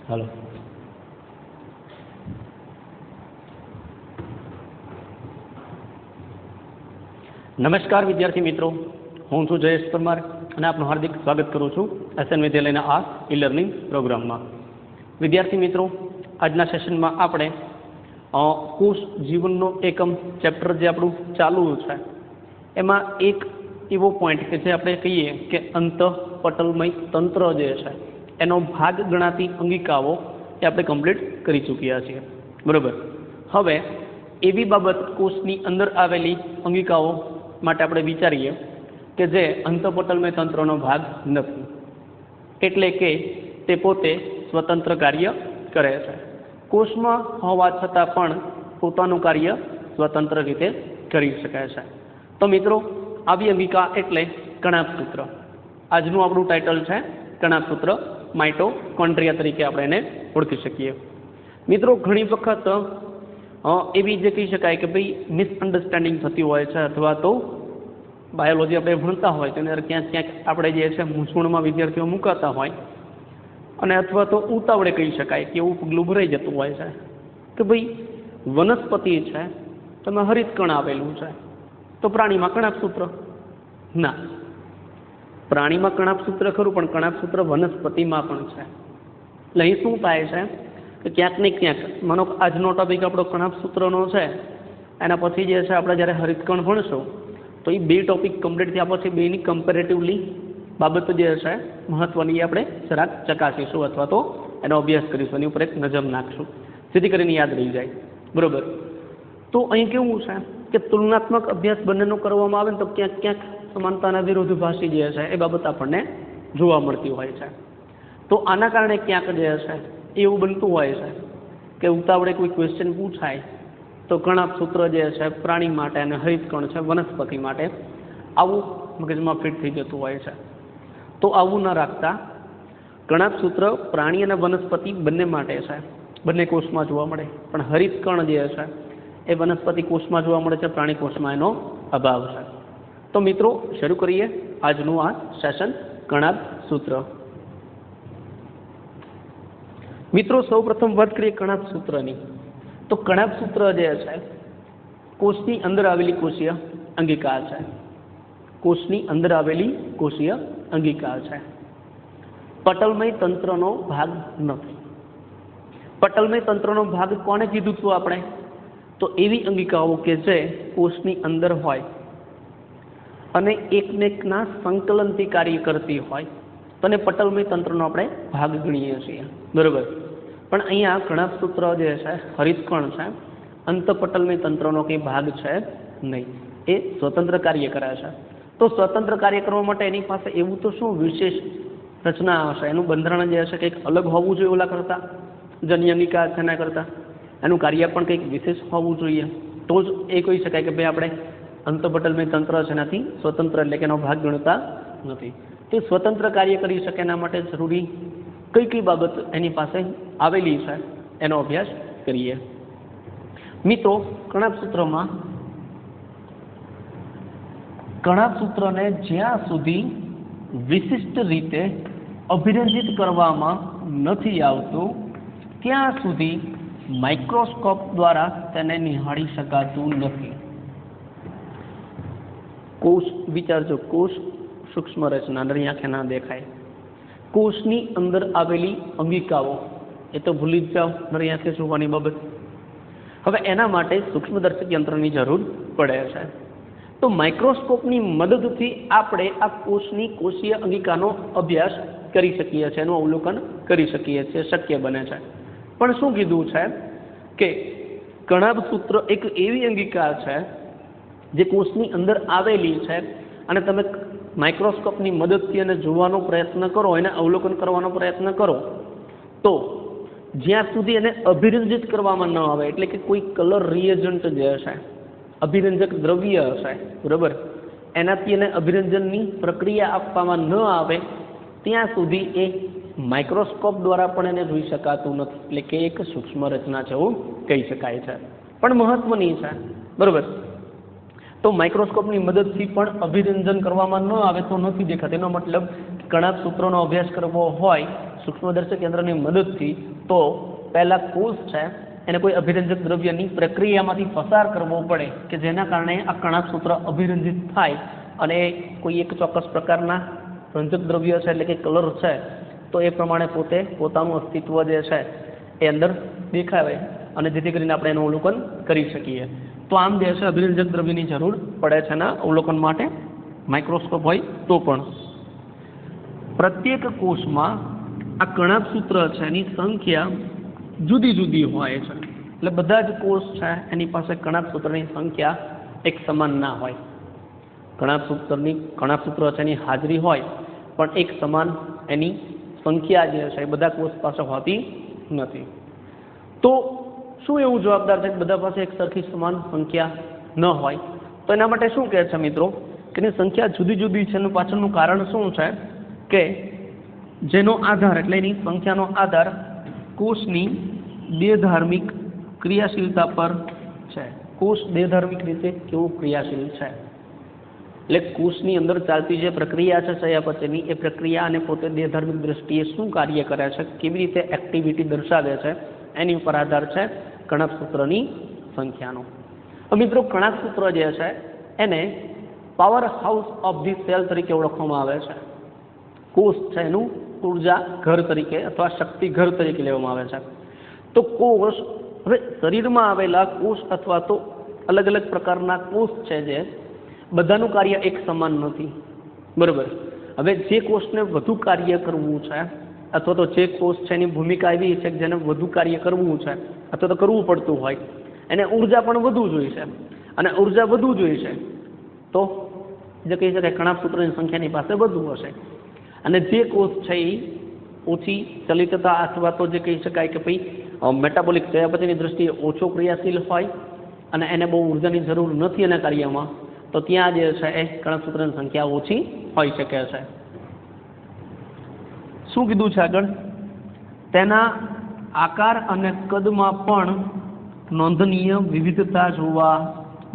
હાલો. નમસ્કાર વિદ્યાર્થી મિત્રો, હું છું જયેશ પરમાર અને આપનું હાર્દિક સ્વાગત કરું છું એસએન વિદ્યાલયના આ ઈ લર્નિંગ પ્રોગ્રામમાં. વિદ્યાર્થી મિત્રો, આજના સેશનમાં આપણે કોષ જીવનનો એકમ ચેપ્ટર જે આપણું ચાલુ છે એમાં એક એવો પોઈન્ટ કે જે આપણે કહીએ કે અંતઃપટલમય તંત્ર જે છે એનો ભાગ ગણાતી અંગિકાઓ એ આપણે કમ્પ્લીટ કરી ચૂક્યા છીએ, બરાબર. હવે એવી બાબત કોષની અંદર આવેલી અંગિકાઓ માટે આપણે વિચારીએ કે જે અંતઃપટલમય તંત્રનો ભાગ નથી, એટલે કે તે પોતે સ્વતંત્ર કાર્ય કરે છે. કોષમાં હોવા છતાં પણ પોતાનું કાર્ય સ્વતંત્ર રીતે કરી શકે છે. તો મિત્રો, આવી અંગિકા એટલે કણાભસૂત્ર. આજનું આપણું ટાઇટલ છે કણાભસૂત્ર, માઇટોકોન્ડ્રિયા તરીકે આપણે એને ઓળખી શકીએ. મિત્રો, ઘણી વખત એવી જે કહી શકાય કે ભાઈ મિસઅન્ડરસ્ટેન્ડિંગ થતી હોય છે, અથવા તો બાયોલોજી આપણે ભણતા હોય તેની અંદર ક્યાંક ક્યાંક આપણે જે છે મૂંઝવણમાં વિદ્યાર્થીઓ મુકાતા હોય, અને અથવા તો ઉતાવળે કહી શકાય કે એવું પગલું ભરાઈ જતું હોય છે કે ભાઈ વનસ્પતિ છે તમે હરિતકણ આવેલું છે તો પ્રાણીમાં કણાભસૂત્ર. ના, પ્રાણીમાં કણાભસૂત્ર ખરું, પણ કણાભસૂત્ર વનસ્પતિમાં પણ છે. એટલે અહીં શું થાય છે કે ક્યાંક ને ક્યાંક, માનો આજનો ટોપિક આપણો કણાભસૂત્રનો છે, એના પછી જે છે આપણે જ્યારે હરિતકણ ભણશું તો એ બે ટોપિક કમ્પ્લીટ થયા પછી બેની કમ્પેરેટિવલી બાબતો જે છે મહત્વની આપણે જરાક ચકાસીશું અથવા તો એનો અભ્યાસ કરીશું, એની ઉપર એક નજર નાખશું જેથી કરીને યાદ રહી જાય, બરાબર. તો અહીં કેવું છે કે તુલનાત્મક અભ્યાસ બંનેનો કરવામાં આવે ને તો ક્યાંક ક્યાંક સમાનતાના વિરોધાભાસી જે છે એ બાબત આપણને જોવા મળતી હોય છે. તો આના કારણે ક્યાંક જે છે એવું બનતું હોય છે કે ઉતાવળે કોઈ ક્વેશ્ચન પૂછાય તો કણાભસૂત્ર જે છે પ્રાણી માટે અને હરિતકણ છે વનસ્પતિ માટે, આવું મગજમાં ફિટ થઈ જતું હોય છે. તો આવું ન રાખતા કણાભસૂત્ર પ્રાણી અને વનસ્પતિ બંને માટે છે, બંને કોષમાં જોવા મળે, પણ હરિતકણ જે છે એ વનસ્પતિ કોષમાં જોવા મળે છે, પ્રાણી કોષમાં એનો અભાવ છે. તો મિત્રો, શરૂ કરીએ આજનું આ સેશન કણાભસૂત્ર. મિત્રો, સૌ પ્રથમ વાત કરીએ કણાભસૂત્રની. તો કણાભસૂત્ર જે છે કોષની અંદર આવેલી કોષીય અંગિકા છે. કોષની અંદર આવેલી કોષીય અંગિકા છે, પટલમય તંત્રનો ભાગ નથી. પટલમય તંત્રનો ભાગ કોને કીધું હતું આપણે? તો એવી અંગિકાઓ કે જે કોષની અંદર હોય અને એકને એકના સંકલનથી કાર્ય કરતી હોય તો એને પટલમય તંત્રનો આપણે ભાગ ગણીએ છીએ, બરાબર. પણ અહીંયા કણાભસૂત્ર જે છે હરિતકણ છે, અંતઃપટલમય તંત્રનો કંઈ ભાગ છે નહીં, એ સ્વતંત્ર કાર્ય કરે છે. તો સ્વતંત્ર કાર્ય કરવા માટે એની પાસે એવું તો શું વિશેષ રચના હશે, એનું બંધારણ જે હશે કંઈક અલગ હોવું જોઈએ ઓલા કરતાં, જનયનિકા છે એના કરતાં એનું કાર્ય પણ કંઈક વિશેષ હોવું જોઈએ, તો જ એ કહી શકાય કે ભાઈ આપણે અંતઃપટલમય તંત્ર છે એનાથી સ્વતંત્ર, એટલે કે એનો ભાગ ગણતા નથી. તે સ્વતંત્ર કાર્ય કરી શકે એના માટે જરૂરી કઈ કઈ બાબત એની પાસે આવેલી છે એનો અભ્યાસ કરીએ. મિત્રો, કણાભસૂત્રને જ્યાં સુધી વિશિષ્ટ રીતે અભિરંજિત કરવામાં નથી આવતું ત્યાં સુધી માઇક્રોસ્કોપ દ્વારા તેને નિહાળી શકાતું નથી. કોષ વિચારજો, કોષ સૂક્ષ્મ રચના, નરી આંખે ના દેખાય. કોષની અંદર આવેલી અંગિકાઓ એ તો ભૂલી જ જાઓ, નરી આંખે જોવાની બાબત. હવે એના માટે સૂક્ષ્મદર્શક યંત્રની જરૂર પડે છે. તો માઇક્રોસ્કોપની મદદથી આપણે આ કોષની કોષીય અંગિકાનો અભ્યાસ કરી શકીએ છીએ, એનું અવલોકન કરી શકીએ છીએ, શક્ય બને છે. પણ શું કીધું છે કે કણાભસૂત્ર એક એવી અંગિકા છે જે કોષની અંદર આવેલી છે અને તમે માઇક્રોસ્કોપની મદદથી એને જોવાનો પ્રયત્ન કરો, એને અવલોકન કરવાનો પ્રયત્ન કરો, તો જ્યાં સુધી એને અભિરંજિત કરવામાં ન આવે, એટલે કે કોઈ કલર રિએજન્ટ જે હશે, અભિરંજક દ્રવ્ય હશે, બરાબર, એનાથી એને અભિરંજનની પ્રક્રિયા આપવામાં ન આવે ત્યાં સુધી એ માઇક્રોસ્કોપ દ્વારા પણ એને જોઈ શકાતું નથી. એટલે કે એક સૂક્ષ્મ રચના છે એવું કહી શકાય છે, પણ મહત્વની છે, બરાબર. તો માઇક્રોસ્કોપની મદદથી પણ અભિરંજન કરવામાં ન આવે તો નથી દેખાતું. એનો મતલબ કણાભસૂત્રનો અભ્યાસ કરવો હોય સૂક્ષ્મદર્શક યંત્રની મદદથી તો પહેલા કોષ છે એને કોઈ અભિરંજક દ્રવ્યની પ્રક્રિયામાંથી પસાર કરવો પડે કે જેના કારણે આ કણાભસૂત્ર અભિરંજિત થાય અને કોઈ એક ચોક્કસ પ્રકારના રંજક દ્રવ્ય છે એટલે કે કલર છે તો એ પ્રમાણે પોતે પોતાનું અસ્તિત્વ જે છે એ અંદર દેખાવે અને જેથી કરીને આપણે એનું અવલોકન કરી શકીએ. તો આમ જે છે અભિરંજક દ્રવ્યની જરૂર પડે છે એના અવલોકન માટે માઇક્રોસ્કોપ હોય તો પણ. પ્રત્યેક કોષમાં આ કણાભસૂત્ર છે એની સંખ્યા જુદી જુદી હોય છે. એટલે બધા જ કોષ છે એની પાસે કણાભસૂત્રની સંખ્યા એક સમાન ના હોય. કણાભસૂત્ર છે એની હાજરી હોય પણ એક સમાન એની સંખ્યા જે છે એ બધા કોષ પાસે હોતી નથી. તો શું એવું જવાબદાર છે કે બધા પાસે એક સરખી સમાન સંખ્યા ન હોય? તો એના માટે શું કહે છે મિત્રો કે એની સંખ્યા જુદી જુદી છે એનું પાછળનું કારણ શું છે કે જેનો આધાર એટલે એની સંખ્યાનો આધાર કોષની દેહધાર્મિક ક્રિયાશીલતા પર છે. કોષ દેહધાર્મિક રીતે કેવું ક્રિયાશીલ છે એટલે કોષની અંદર ચાલતી જે પ્રક્રિયા છે ચયાપચયની એ પ્રક્રિયા અને પોતે દેહધાર્મિક દ્રષ્ટિએ શું કાર્ય કરે છે કેવી રીતે એક્ટિવિટી દર્શાવે છે એની ઉપર આધાર છે કણાભસૂત્રની સંખ્યાનો. મિત્રો કણાભસૂત્ર જે છે એને power house of the cell તરીકે ઓળખવામાં આવે છે. કોષ છે એનું ઉર્જા ઘર તરીકે અથવા શક્તિ ઘર તરીકે લેવામાં આવે છે. તો કોષ હવે શરીરમાં આવેલા કોષ અથવા તો અલગ અલગ પ્રકારના કોષ છે જે બધાનું કાર્ય એક સમાન નથી, બરાબર. હવે જે કોષને વધુ કાર્ય કરવું છે અથવા તો જે કોષ છે એની ભૂમિકા એવી છે કે જેને વધુ કાર્ય કરવું છે અથવા તો કરવું પડતું હોય એને ઉર્જા પણ વધુ જોઈશે અને ઉર્જા વધુ જોઈશે તો જે કહી શકાય કણાભસૂત્રની સંખ્યાની પાસે વધુ હશે. અને જે કોષ છે એ ઓછી ચલિતતા અથવા તો જે કહી શકાય કે ભાઈ મેટાબોલિક ચયાપચયની દ્રષ્ટિએ ઓછો ક્રિયાશીલ હોય અને એને બહુ ઉર્જાની જરૂર નથી એના કાર્યમાં તો ત્યાં જે છે એ કણાભસૂત્રની સંખ્યા ઓછી હોઈ શકે છે. શું કીધું છે આગળ? તેના આકાર અને કદમાં પણ નોંધનીય વિવિધતા જોવા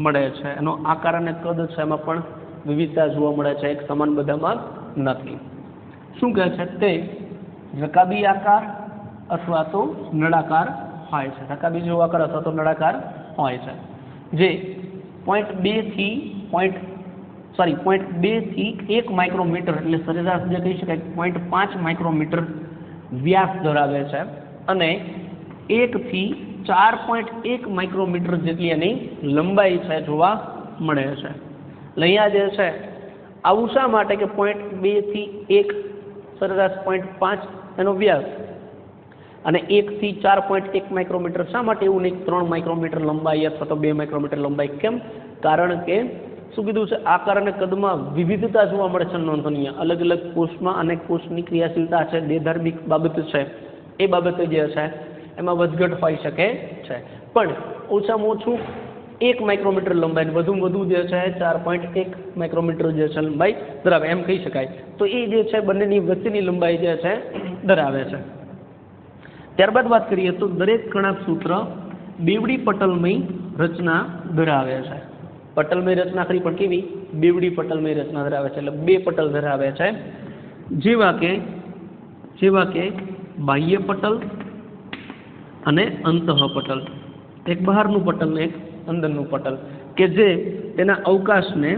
મળે છે. એનો આકાર અને કદ છે એમાં પણ વિવિધતા જોવા મળે છે, એક સમાન બધામાં નથી. શું કહે છે તે રકાબી આકાર અથવા તો નળાકાર હોય છે. રકાબી જેવો આકાર અથવા તો નળાકાર હોય છે જે 0.2 થી 1 માઇક્રોમીટર એટલે સરેરાશ જે કહી શકાય 0.5 માઇક્રોમીટર વ્યાસ ધરાવે છે અને 1 થી 4.1 માઇક્રોમીટર જેટલી એની લંબાઈ છે જોવા મળે છે. અહીંયા જે છે આવું શા માટે કે 0.2 થી 1 સરેરાશ 0.5 એનો વ્યાસ અને 1 થી 4.1 માઇક્રોમીટર શા માટે એવું નહીં 3 માઇક્રોમીટર લંબાઈ અથવા તો 2 માઇક્રોમીટર લંબાઈ? કેમ? કારણ કે શું કીધું છે આકાર અને કદમાં વિવિધતા જોવા મળે છે નોંધનીય. અલગ અલગ કોષમાં અને કોષની ક્રિયાશીલતા છે દેહધાર્મિક બાબત છે એ બાબતે જે છે એમાં વધઘટ હોઈ શકે છે. પણ ઓછામાં ઓછું 1 માઇક્રોમીટર લંબાઈ વધુમાં વધુ જે છે 4.1 માઇક્રોમીટર જે છે લંબાઈ ધરાવે એમ કહી શકાય. તો એ જે છે બંનેની વચ્ચેની લંબાઈ જે છે ધરાવે છે. ત્યારબાદ વાત કરીએ તો દરેક કણાભસૂત્ર બેવડી પટલમય રચના ધરાવે છે. પટલમય રચના ખરી પણ કેવી? બેવડી પટલમય રચના ધરાવે છે એટલે 2 પટલ ધરાવે છે જેવા કે બાહ્ય પટલ અને અંતઃપટલ. એક બહારનું પટલ ને એક અંદરનું પટલ કે જે તેના અવકાશને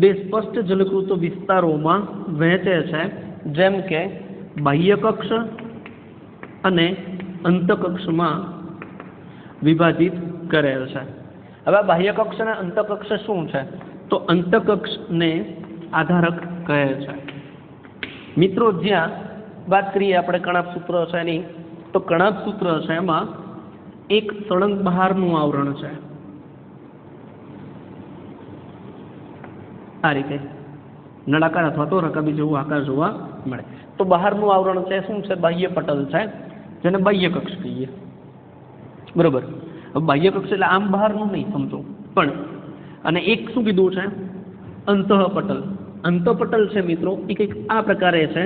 2 સ્પષ્ટ જલકૃત વિસ્તારોમાં વહેંચે છે જેમ કે બાહ્ય કક્ષ અને અંતઃકક્ષમાં વિભાજિત કરેલ છે. હવે બાહ્ય કક્ષ અને અંતઃકક્ષ શું છે? તો અંતઃકક્ષને આધારક કહે છે. મિત્રો જ્યાં વાત કરીએ આપણે કણાભસૂત્ર છે એની તો કણાભસૂત્ર છે એમાં એક સળંગ બહારનું આવરણ છે આ રીતે નળાકાર અથવા તો રકાબી જેવું આકાર જોવા મળે. તો બહારનું આવરણ છે શું છે? બાહ્ય પટલ છે જેને બાહ્ય કક્ષ કહીએ, બરોબર. બાહ્ય કક્ષ એટલે આમ બહારનું નહીં સમજો પણ. અને એક શું કીધું છે? અંતઃપટલ. અંતઃપટલ છે મિત્રો એ કંઈક આ પ્રકારે છે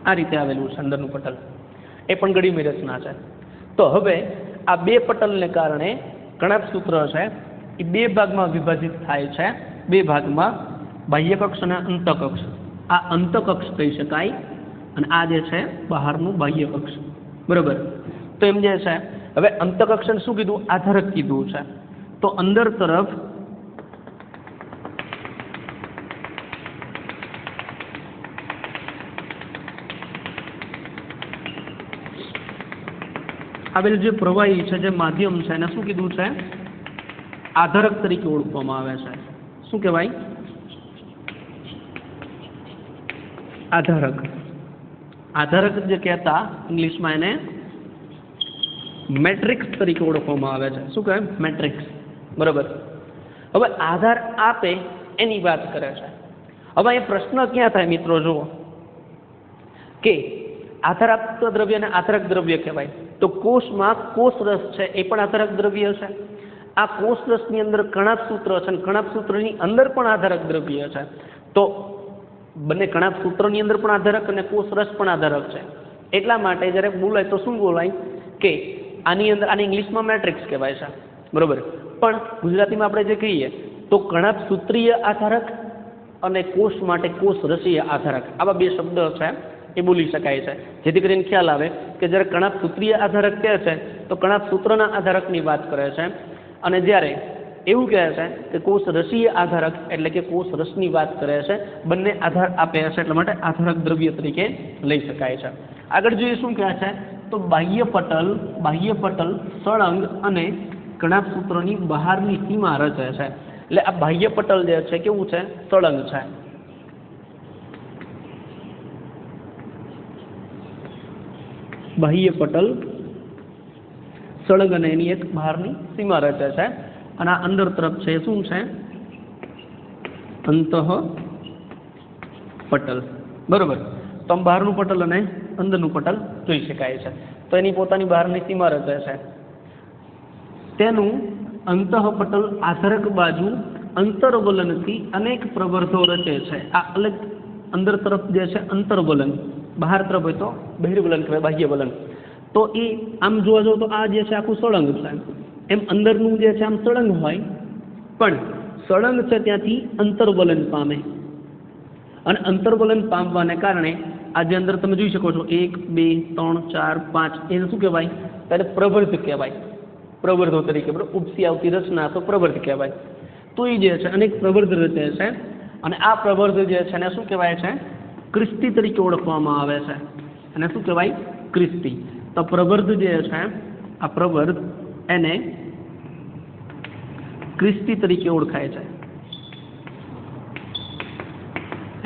આ રીતે આવેલું છે અંદરનું પટલ. એ પણ ગળીમય રચના છે. તો હવે આ 2 પટલને કારણે કણાભસૂત્ર છે એ બે ભાગમાં વિભાજિત થાય છે, બે ભાગમાં, બાહ્ય કક્ષ અને અંતઃકક્ષ. આ અંતઃકક્ષ કહી શકાય અને આ જે છે બહારનું બાહ્ય કક્ષ. બરોબર. તો એમ જે છે હવે અંતઃકક્ષને શું કીધું? આધારક કીધું છે. તો અંદર તરફ આવેલ જે પ્રવાહી છે, જે માધ્યમ છે, એને શું કીધું છે? આધારક તરીકે ઓળખવામાં આવે છે. શું કહેવાય? આધારક. આધારક જે કહેતા ઇંગ્લિશમાં એને મેટ્રિક્સ તરીકે ઓળખવામાં આવે છે. શું કહેવાય? મેટ્રિક્સ. બરાબર. હવે આધાર આપે એની વાત કરે છે. હવે એ પ્રશ્ન ક્યાં થાય મિત્રો? જુઓ કે આધાર આપતા દ્રવ્યને આધારક દ્રવ્ય કહેવાય. તો કોષમાં કોષ રસ છે એ પણ આધારક દ્રવ્ય છે. આ કોષ રસની અંદર કણાપ સૂત્ર છે અને કણાપ સૂત્રની અંદર પણ આધારક દ્રવ્ય છે. તો બંને કણાપ સૂત્રની અંદર પણ આધારક અને કોષ રસ પણ આધારક છે. એટલા માટે જ્યારે બોલાય તો શું બોલાય કે આની અંદર, આને ઇંગ્લિશમાં મેટ્રિક્સ કહેવાય છે. બરોબર. પણ ગુજરાતીમાં આપણે જે કહીએ તો કણાપ સૂત્રીય આધારક અને કોષ માટે કોષ રસીય આધારક, આવા બે શબ્દ છે એ બોલી શકાય છે, જેથી કરીને ખ્યાલ આવે કે જ્યારે કણાપ સૂત્રીય આધારક કહે છે તો કણાપ સૂત્રના આધારકની વાત કરે છે, અને જ્યારે એવું કહે છે કે કોષ રસીય આધારક એટલે કે કોષ રસની વાત કરે છે. બંને આધાર આપે છે એટલા માટે આધારક દ્રવ્ય તરીકે લઈ શકાય છે. આગળ જોઈએ શું કહે છે તો બાહ્ય પટલ સળંગ અને કણાપ સૂત્રની બહારની સીમા રચે છે. એટલે આ બાહ્ય પટલ જે છે કેવું છે? સળંગ છે. બાહ્ય પટલ સળંગ અને એની એક બહારની સીમા રચે છે. અને આ અંદર તરફ છે શું છે? અંતઃ પટલ. બરોબર. તો આમ બહારનું પટલ અને અંદરનું પટલ જોઈ શકાય છે. તો એની પોતાની બહારની સીમા રચે છે. તેનું અંતઃ પટલ આધારક બાજુ અંતર્વલનથી અનેક પ્રવર્ધો રચે છે. આ અલગ અંદર તરફ જે છે અંતર્વલન, બહાર તરફ હોય તો બહિર્વલન કહેવાય, બાહ્ય વલન. તો એ આમ જોવા જાવ તો આ જે છે આખું સળંગ છે. એમ અંદરનું જે છે આમ સળંગ હોય, પણ સળંગ છે ત્યાંથી અંતર્વલન પામે, અને અંતર્વલન પામવાને કારણે આ જે અંદર તમે જોઈ શકો છો 1 2 3 4 5 એને શું કહેવાય? ત્યારે પ્રવર્ધ કહેવાય. પ્રવર્ધો તરીકે ઉપસી આવતી રચના તો પ્રવર્ધ કહેવાય. તો એ જે છે અનેક પ્રવર્ધ રચે છે, અને આ પ્રવર્ધ જે છે એને શું કહેવાય છે? ક્રિસ્તી તરીકે ઓળખવામાં આવે છે. અને શું કહેવાય? ક્રિસ્તી. તો પ્રવર્ધ જે છે આ પ્રવર્ધ એને ક્રિસ્તી તરીકે ઓળખાય છે.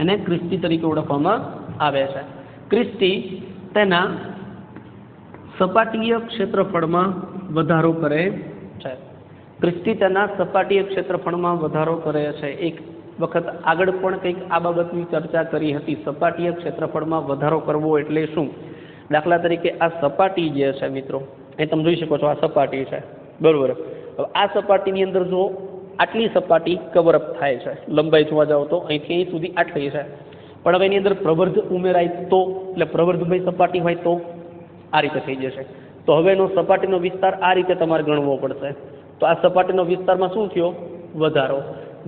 એને ક્રિસ્તી તરીકે ઓળખવામાં આવે છે. ક્રિસ્તી તેના સપાટીય ક્ષેત્રફળમાં વધારો કરે છે. ક્રિસ્તી તેના સપાટીય ક્ષેત્રફળમાં વધારો કરે છે. એક વખત આગળ પણ કંઈક આ બાબતની ચર્ચા કરી હતી. સપાટીય ક્ષેત્રફળમાં વધારો કરવો એટલે શું? દાખલા તરીકે આ સપાટી જે છે મિત્રો, એ તમે જોઈ શકો છો આ સપાટી છે. બરોબર. હવે આ સપાટીની અંદર જો આટલી સપાટી કવરઅપ થાય છે, લંબાઈ જોવા જાવ તો અહીંથી અહીં સુધી આટલી છે, પણ હવે એની અંદર પ્રવર્ધ ઉમેરાય તો, એટલે પ્રવર્ધભાઈ સપાટી હોય તો આ રીતે થઈ જશે. તો હવે એનો સપાટીનો વિસ્તાર આ રીતે તમારે ગણવો પડશે. તો આ સપાટીનો વિસ્તારમાં શું થયો? વધારો.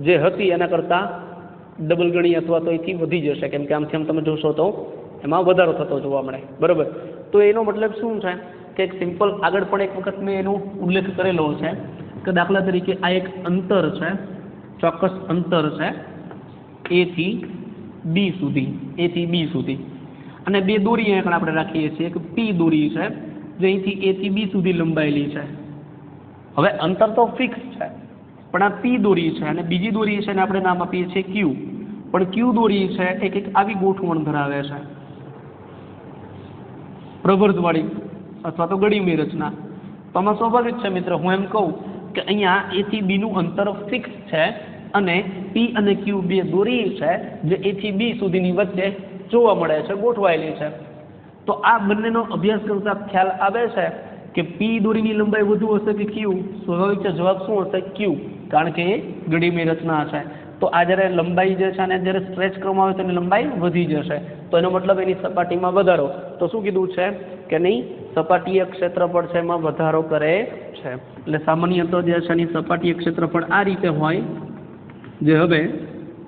જે હતી એના કરતાં ડબલ ગણી અથવા તો એથી વધી જશે, કેમ કે આમથી આમ તમે જોશો તો એમાં વધારો થતો જોવા મળે. બરાબર. તો એનો મતલબ શું છે કે એક સિમ્પલ, આગળ પણ એક વખત મેં એનો ઉલ્લેખ કરેલો છે કે દાખલા તરીકે આ એક અંતર છે, ચોક્કસ અંતર છે A થી B સુધી, અને બે દોરી અહીંયા આપણે રાખીએ છીએ. એક P દોરી છે જે અહીંથી A થી B સુધી લંબાયેલી છે. હવે અંતર તો ફિક્સ છે, પણ આ P દોરી છે અને બીજી દોરી છે એને આપણે નામ આપીએ છીએ Q. પણ Q દોરી છે એક આવી ગોઠવણ ધરાવે છે, પ્રવર્ધવાળી અથવા તો ગળીમય રચના. તો આમાં સ્વાભાવિક છે મિત્ર, હું એમ કહું કે અહીંયા A થી B નું અંતર ફિક્સ છે અને P અને Q બે દોરી છે જે A થી B સુધીની વચ્ચે જોવા મળે છે, ગોઠવાયેલી છે. તો આ બંનેનો અભ્યાસ કરતા ખ્યાલ આવે છે કે P દોરીની લંબાઈ વધુ હશે કે Q? સ્વાભાવિક છે, જવાબ શું હશે? Q, કારણ કે એ ગળીમય રચના છે. તો આ જ્યારે લંબાઈ જે છે અને જ્યારે સ્ટ્રેચ કરવામાં આવે તો એની લંબાઈ વધી જશે. તો એનો મતલબ એની સપાટીમાં વધારો. તો શું કીધું છે કે નહીં? સપાટીય ક્ષેત્રફળ છે એમાં વધારો કરે છે એટલે સામાન્યતઃ જે છે એની સપાટીય ક્ષેત્રફળ આ રીતે હોય જે હવે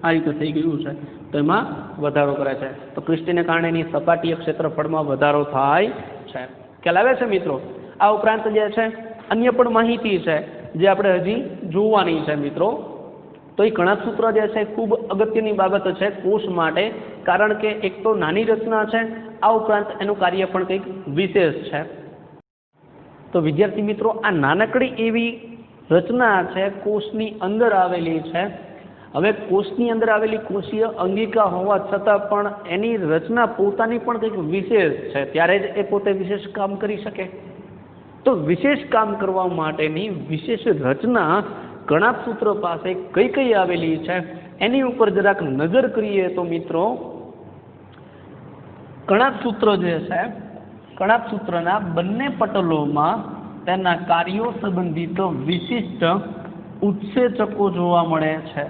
આ રીતે થઈ ગયું છે તો એમાં વધારો કરે છે તો ક્રિસ્ટીને કારણે એની સપાટીય ક્ષેત્રફળમાં વધારો થાય છે ખ્યાલ આવે છે મિત્રો આ ઉપરાંત જે છે અન્ય પણ માહિતી છે જે આપણે હજી જોવાની છે મિત્રો તો એ કણાક સૂત્ર જે છે ખૂબ અગત્યની બાબત છે કોષ માટે કારણ કે એક તો નાની રચના છે આ ઉપરાંત એનું કાર્ય પણ કંઈક વિશેષ છે તો વિદ્યાર્થી મિત્રો આ નાનકડી એવી રચના છે કોષની અંદર આવેલી છે હવે કોષની અંદર આવેલી કોષીય અંગિકા હોવા છતાં પણ એની રચના પોતાની પણ કંઈક વિશેષ છે ત્યારે જ એ પોતે વિશેષ કામ કરી શકે તો વિશેષ કામ કરવા માટેની વિશેષ રચના કણાક સૂત્ર પાસે કઈ કઈ આવેલી છે એની ઉપર જરાક નજર કરીએ તો મિત્રો કણાક સૂત્ર જે છે કણાક સૂત્રના બંને પટલોમાં તેના કાર્યો સંબંધિત વિશિષ્ટ ઉત્સેચકો જોવા મળે છે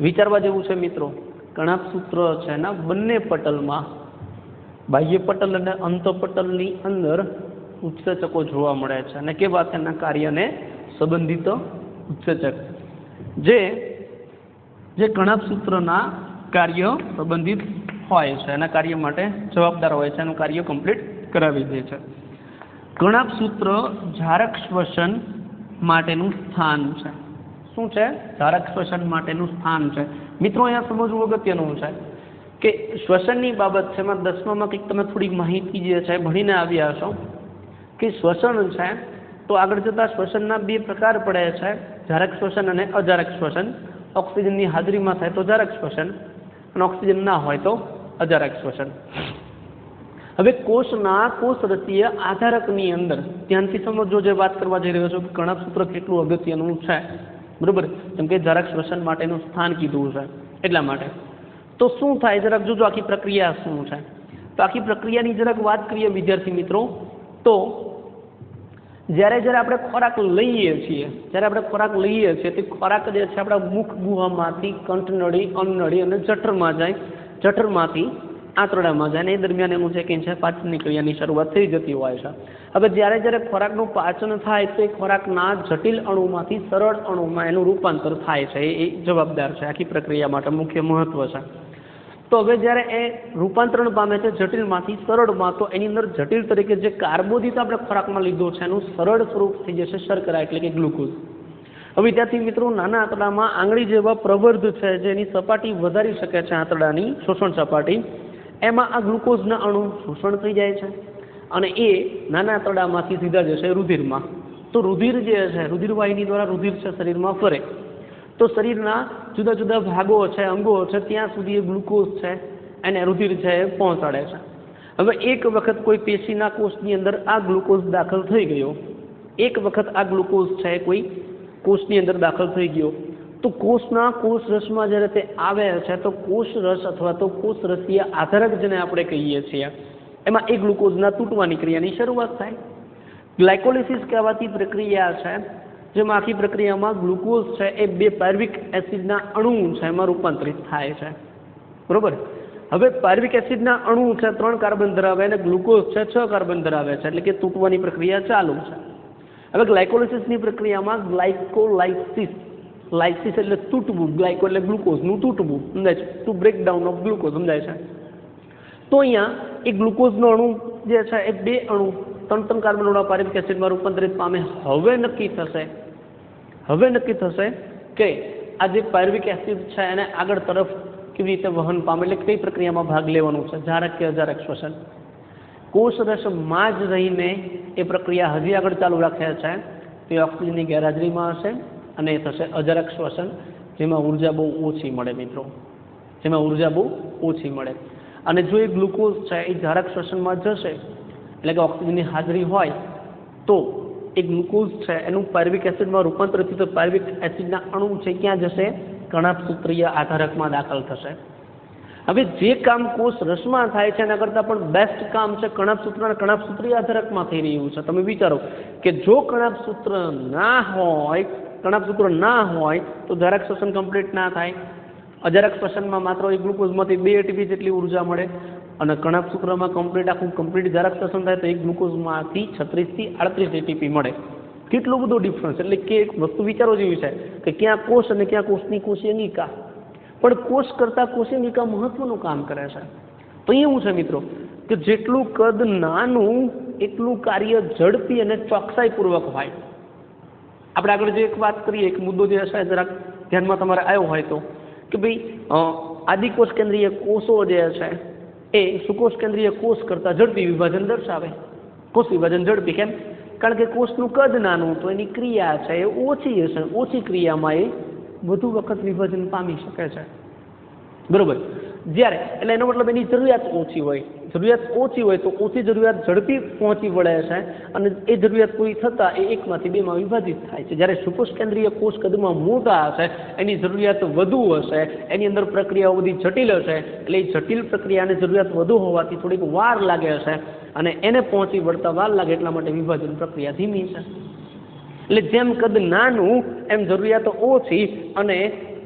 વિચારવા જેવું છે મિત્રો કણાક સૂત્ર છે એના બંને પટલમાં બાહ્ય પટલ અને અંતઃપટલની અંદર ઉત્સેચકો જોવા મળે છે અને કેવા તેના કાર્યને સંબંધિત ઉત્સેચક જે કણાક સૂત્રના કાર્ય સંબંધિત હોય છે એના કાર્ય માટે જવાબદાર હોય છે એનું કાર્ય કમ્પ્લીટ કરાવી દે છે કણાક સૂત્ર ઝારક શ્વસન માટેનું સ્થાન છે શું છે ઝારક શ્વસન માટેનું સ્થાન છે મિત્રો અહીંયા સમજવું અગત્યનું છે કે શ્વસનની બાબત છે એમાં 10મામાં કંઈક તમે થોડીક માહિતી જે છે ભણીને આવ્યા છો કે શ્વસન છે તો આગળ જતાં શ્વસનના બે પ્રકાર પડે છે ઝારક શ્વસન અને અજારક શ્વસન ઓક્સિજનની હાજરીમાં થાય તો ઝારક શ્વસન અને ઓક્સિજન ના હોય તો અજારક શ્વસન હવે કોષના કોષરસીય આધારકની અંદર ધ્યાનથી સમજો જે વાત કરવા જઈ રહ્યો છો કે કણાક સૂત્ર કેટલું અગત્યનું છે બરોબર જેમ કે ઝારક શ્વસન માટેનું સ્થાન કીધું છે એટલા માટે તો શું થાય જરાક જોજો આખી પ્રક્રિયા શું છે તો આખી પ્રક્રિયાની જરાક વાત કરીએ વિદ્યાર્થી મિત્રો તો જ્યારે આપણે ખોરાક લઈએ છીએ તે ખોરાક જે છે આપણા મુખ ગુહામાંથી કંઠનળી અન્નનળી અને જઠરમાં જાય જઠરમાંથી આંતરડામાં જાય અને એ દરમિયાન એનું જે કંઈ છે પાચનની ક્રિયાની શરૂઆત થઈ જતી હોય છે હવે જ્યારે ખોરાકનું પાચન થાય તો એ ખોરાકના જટિલ અણુમાંથી સરળ અણુમાં એનું રૂપાંતર થાય છે એ જવાબદાર છે આખી પ્રક્રિયા માટે મુખ્ય મહત્વ છે તો હવે જ્યારે એ રૂપાંતરણ પામે છે જટિલમાંથી સરળમાં તો એની અંદર જટિલ તરીકે જે કાર્બોદિત આપણે ખોરાકમાં લીધો છે એનું સરળ સ્વરૂપ થઈ જશે શર્કરા એટલે કે ગ્લુકોઝ હવે ત્યાંથી મિત્રો નાના આંતરડામાં આંગળી જેવા પ્રવર્ધ છે જેની સપાટી વધારી શકે છે આંતરડાની શોષણ સપાટી એમાં આ ગ્લુકોઝના અણુ શોષણ થઈ જાય છે અને એ નાના આંતરડામાંથી સીધા જશે રુધિરમાં તો રુધિર જે છે રુધિરવાહિની દ્વારા રુધિર છે શરીરમાં ફરે તો શરીરના જુદા જુદા ભાગો છે અંગો છે ત્યાં સુધી એ ગ્લુકોઝ છે એને રુધિર છે એ પહોંચાડે છે હવે એક વખત કોઈ પેશીના કોષની અંદર આ ગ્લુકોઝ દાખલ થઈ ગયો એક વખત આ ગ્લુકોઝ છે કોઈ કોષની અંદર દાખલ થઈ ગયો તો કોષના કોષ રસમાં જ્યારે તે આવે છે તો કોષ રસ અથવા તો કોષ રસીય આધારક જેને આપણે કહીએ છીએ એમાં એ ગ્લુકોઝના તૂટવાની ક્રિયાની શરૂઆત થાય ગ્લાયકોલિસિસ કહેવાતી પ્રક્રિયા છે જેમાં આખી પ્રક્રિયામાં ગ્લુકોઝ છે એ બે પાયર્વિક એસિડના અણુ છે એમાં રૂપાંતરિત થાય છે બરોબર હવે પાયર્વિક એસિડના અણુ છે 3 કાર્બન ધરાવે અને ગ્લુકોઝ છે 6 કાર્બન ધરાવે છે એટલે કે તૂટવાની પ્રક્રિયા ચાલુ છે હવે ગ્લાયકોલિસિસની પ્રક્રિયામાં લાઇસિસ એટલે તૂટવું ગ્લાયકો એટલે ગ્લુકોઝનું તૂટવું સમજાય છે to break down of glucose સમજાય છે તો અહીંયા એ ગ્લુકોઝનો અણુ જે છે એ બે અણુ 3 કાર્બનવાળા પાયર્વિક એસિડમાં રૂપાંતરિત પામે હવે નક્કી થશે કે આ જે પાયર્વિક એસિડ છે એને આગળ તરફ કેવી રીતે વહન પામે એટલે કઈ પ્રક્રિયામાં ભાગ લેવાનું છે ઝારક કે અજારક શ્વસન કોષ રસમાં જ રહીને એ પ્રક્રિયા હજી આગળ ચાલુ રાખે છે તે ઓક્સિજનની ગેરહાજરીમાં હશે અને એ થશે અજારક શ્વસન જેમાં ઉર્જા બહુ ઓછી મળે મિત્રો અને જો એ ગ્લુકોઝ છે એ ઝારક શ્વસનમાં જશે એટલે કે ઓક્સિજનની હાજરી હોય તો એ ગ્લુકોઝ છે એનું પાયર્વિક એસિડમાં રૂપાંતરિત થતું પાયર્વિક એસિડના અણુ છે ક્યાં જશે કણાક સૂત્રીય આધારકમાં દાખલ થશે હવે જે કામ કોષ રસમાં થાય છે એના કરતાં પણ બેસ્ટ કામ છે કણાક સૂત્રીય આધારકમાં થઈ રહ્યું છે તમે વિચારો કે જો કણાક સૂત્ર ના હોય તો ઝારક શ્વસન કમ્પ્લીટ ના થાય અજારક શ્વસનમાં માત્ર એક ગ્લુકોઝમાંથી 2 ATP જેટલી ઉર્જા મળે અને કણાભ સૂત્રમાં કમ્પ્લીટ જરાક શ્વસન થાય તો એક ગ્લુકોઝમાંથી 36 થી 38 એટીપી મળે. કેટલો બધો ડિફરન્સ, એટલે કે એક વસ્તુ વિચારો જેવી છે કે ક્યાં કોષ અને ક્યાં કોષની કોશિકા, પણ કોષ કરતાં કોશિકા મહત્વનું કામ કરે છે. તો એવું છે મિત્રો કે જેટલું કદ નાનું એટલું કાર્ય ઝડપી અને ચોકસાઈપૂર્વક હોય. આપણે આગળ જે એક વાત કરીએ, એક મુદ્દો જે હશે જરાક ધ્યાનમાં તમારે આવ્યો હોય તો, કે ભાઈ આદિકોષ કેન્દ્રીય કોષો જે છે એ સુકોષ કેન્દ્રીય કોષ કરતાં ઝડપી વિભાજન દર્શાવે. કોષ વિભાજન ઝડપી કેમ? કારણ કે કોષનું કદ નાનું તો એની ક્રિયા છે એ ઓછી હશે, ઓછી ક્રિયામાં એ વધુ વખત વિભાજન પામી શકે છે. બરોબર. જ્યારે એટલે એનો મતલબ એની જરૂરિયાત ઓછી હોય તો ઓછી જરૂરિયાત ઝડપી પહોંચી વળે છે અને એ જરૂરિયાત પૂરી થતાં એ 1 માંથી 2 માં વિભાજિત થાય છે. જ્યારે સુકોષ કેન્દ્રીય કોષ કદમાં મોટા હશે, એની જરૂરિયાત વધુ હશે, એની અંદર પ્રક્રિયાઓ બધી જટિલ હશે, એટલે એ જટિલ પ્રક્રિયાને જરૂરિયાત વધુ હોવાથી થોડીક વાર લાગે હશે અને એને પહોંચી વળતા વાર લાગે એટલા માટે વિભાજન પ્રક્રિયા ધીમી છે. એટલે જેમ કદ નાનું એમ જરૂરિયાત ઓછી અને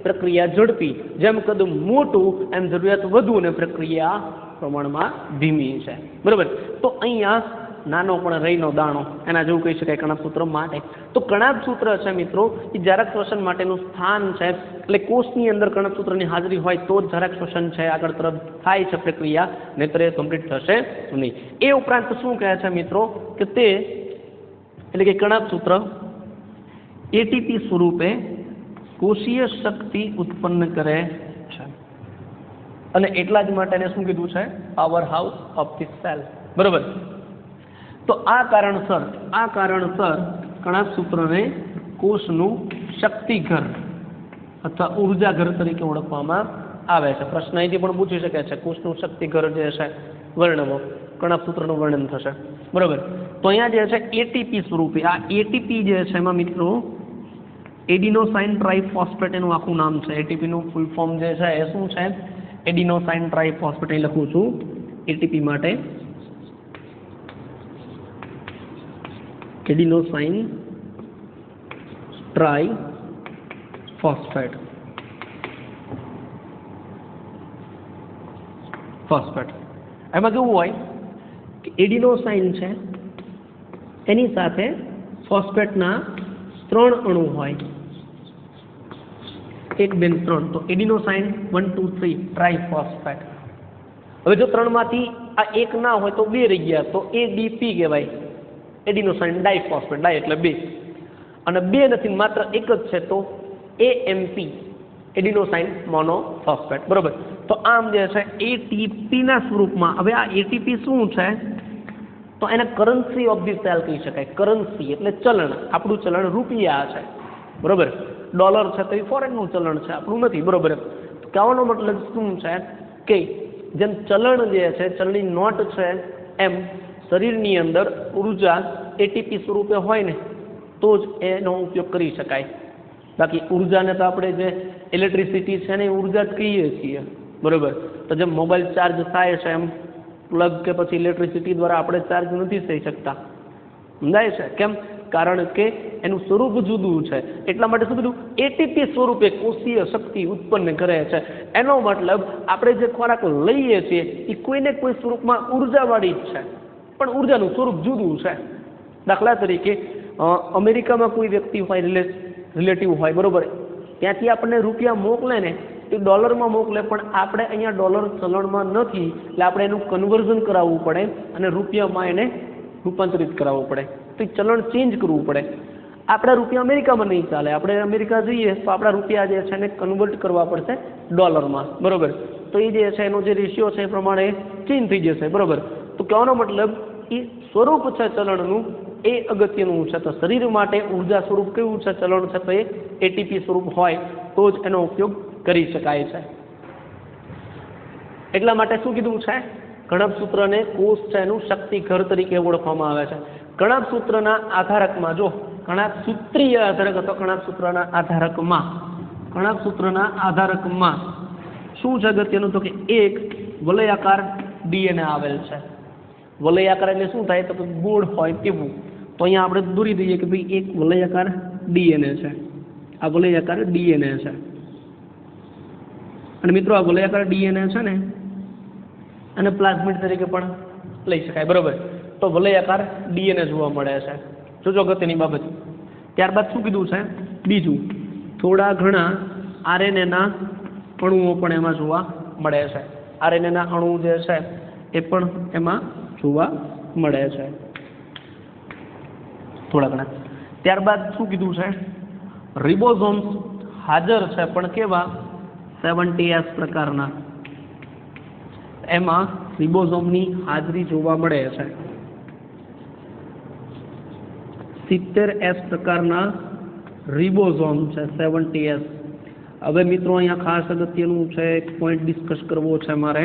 પ્રક્રિયા ઝડપી, જેમ કદ મોટું એમ જરૂરિયાત વધુ અને પ્રક્રિયા પ્રમાણમાં ધીમી છે. બરોબર. તો અહીંયા નાનો પણ રહીનો દાણો એના જેવું કહી શકાય કણાભ સૂત્ર માટે. તો કણાભ સૂત્ર છે મિત્રો એ જરાક શ્વસન માટેનું સ્થાન છે. એટલે કોષની અંદર કણાભ સૂત્રની હાજરી હોય તો જ જરાક શ્વસન છે આગળ તરફ થાય છે પ્રક્રિયા, નહીંતર એ કમ્પ્લીટ થશે નહીં. એ ઉપરાંત શું કહે છે મિત્રો કે તે એટલે કે કણાભ સૂત્ર એટીપી સ્વરૂપે કોષીય શક્તિ ઉત્પન્ન કરે છે અને એટલા જ માટે એને શું કીધું છે? Power house of the cell. બરોબર. તો આ કારણસર કણાભ સૂત્રને કોષનું શક્તિઘર અથવા ઉર્જાઘર તરીકે ઓળખવામાં આવે છે. પ્રશ્ન અહીંથી પણ પૂછી શકે છે, કોષનું શક્તિઘર જે છે વર્ણવો, કણાભ સૂત્રનું વર્ણન થશે. બરોબર. તો અહીંયા જે છે એટીપી સ્વરૂપે, આ એટીપી જે છે એમાં મિત્રો એડિનોસાઇન ટ્રાઇફોસ્ફેટ એનું આખું નામ છે. એટીપીનું ફૂલ ફોર્મ જે છે એ શું છે? Adenosine triphosphate. અહીં લખું છું એટીપી માટે એડિનોસાઇન ટ્રાઇફોસ્ફેટ. એમાં કેવું હોય કે એડિનોસાઇન છે એની સાથે ફોસ્ફેટના 3 અણુ હોય, 1 2 3. તો એડિનોસાઇન 1 2 3 ટ્રાઇફોસ્ફેટ. હવે જો 3 માંથી આ 1 ના હોય તો 2 રહી ગયા, તો એડીપી કહેવાય, એડિનોસાઇન ડાઇફોસ્ફેટ. ડાય એટલે 2 અને 2 નથી, માત્ર 1 જ છે તો એએમપી, એડિનોસાઇન મોનોફોસ્ફેટ. બરોબર. તો આમ જે છે એટીપીના સ્વરૂપમાં. હવે આ એટીપી શું છે? તો એને કરન્સી ઓફ ધી સેલ કહી શકાય. કરન્સી એટલે ચલણ. આપણું ચલણ રૂપિયા છે. બરોબર. ડોલર છે તો એ ફોરેનનું ચલણ છે, આપણું નથી. બરોબર. કહેવાનો મતલબ શું છે કે જેમ ચલણ જે છે, ચલણી નોટ છે, એમ શરીરની અંદર ઉર્જા એટીપી સ્વરૂપે હોય ને તો જ એનો ઉપયોગ કરી શકાય. બાકી ઉર્જાને તો આપણે જે ઇલેક્ટ્રિસિટી છે ને એ ઉર્જા જ કહીએ છીએ. બરોબર. તો જેમ મોબાઈલ ચાર્જ થાય છે એમ પ્લગ કે પછી ઇલેક્ટ્રિસિટી દ્વારા આપણે ચાર્જ નથી થઈ શકતા. સમજાય છે? કેમ? કારણ કે એનું સ્વરૂપ જુદું છે. એટલા માટે શું કીધું? એટીપી સ્વરૂપે કોષીય શક્તિ ઉત્પન્ન કરે છે. એનો મતલબ આપણે જે ખોરાક લઈએ છીએ એ કોઈને કોઈ સ્વરૂપમાં ઉર્જાવાળી જ છે, પણ ઉર્જાનું સ્વરૂપ જુદું છે. દાખલા તરીકે અમેરિકામાં કોઈ વ્યક્તિ હોય, રિલેટિવ હોય, બરોબર, ત્યાંથી આપણને રૂપિયા મોકલે ને એ ડોલરમાં મોકલે, પણ આપણે અહીંયા ડોલર ચલણમાં નથી, એટલે આપણે એનું કન્વર્ઝન કરાવવું પડે અને રૂપિયામાં એને રૂપાંતરિત કરાવવું પડે. તો એ ચલણ ચેન્જ કરવું પડે. આપણા રૂપિયા અમેરિકામાં નહીં ચાલે. આપણે અમેરિકા જઈએ તો આપણા રૂપિયા જે છે એને કન્વર્ટ કરવા પડશે ડોલરમાં. બરોબર. તો એ જે છે એનો જે રેશિયો છે એ પ્રમાણે ચેન્જ થઈ જશે. બરોબર. તો કહેવાનો મતલબ એ સ્વરૂપ છે ચલણનું એ અગત્યનું છે. તો શરીર માટે ઉર્જા સ્વરૂપ કેવું છે ચલણ છે? તો એ એટીપી સ્વરૂપ હોય તો જ એનો ઉપયોગ કરી શકાય છે. એટલા માટે શું કીધું છે? કણાભ સૂત્રને કોષ છે એનું શક્તિઘર તરીકે ઓળખવામાં આવે છે. કણાભ સૂત્રના આધારકમાં, જો કણાભ સૂત્રીય આધારક અથવા કણાભ સૂત્રના આધારકમાં શું છે અગત્યનું? તો કે એક વલયાકાર ડીએનએ આવેલ છે. વલયાકાર એટલે શું થાય? તો કે ગોળ હોય તેવું. તો અહીંયા આપણે દોરી દઈએ કે ભાઈ એક વલયાકાર ડીએનએ છે. આ વલયાકાર ડીએનએ છે. અને મિત્રો આ વલયાકાર ડીએનએ છે ને અને પ્લાઝમિડ તરીકે પણ લઈ શકાય, બરોબર. તો વલયાકાર ડીએનએ જોવા મળે છે. જોજો અગત્યની બાબત. ત્યારબાદ શું કીધું છે બીજું, થોડા ઘણા આરએનએના અણુઓ પણ એમાં જોવા મળે છે. આરએનએના અણુ જે છે એ પણ એમાં જોવા મળે છે થોડા ઘણા. ત્યારબાદ શું કીધું છે, રિબોઝોમ્સ હાજર છે પણ કેવા 70S પ્રકારના, એમાં રિબોઝોમની હાજરી જોવા મળે છે. 70S પ્રકારના રિબોઝોમ છે, 70S. હવે મિત્રો અહીંયા ખાસ અગત્યનું છે એક પોઈન્ટ ડિસ્કસ કરવો છે મારે,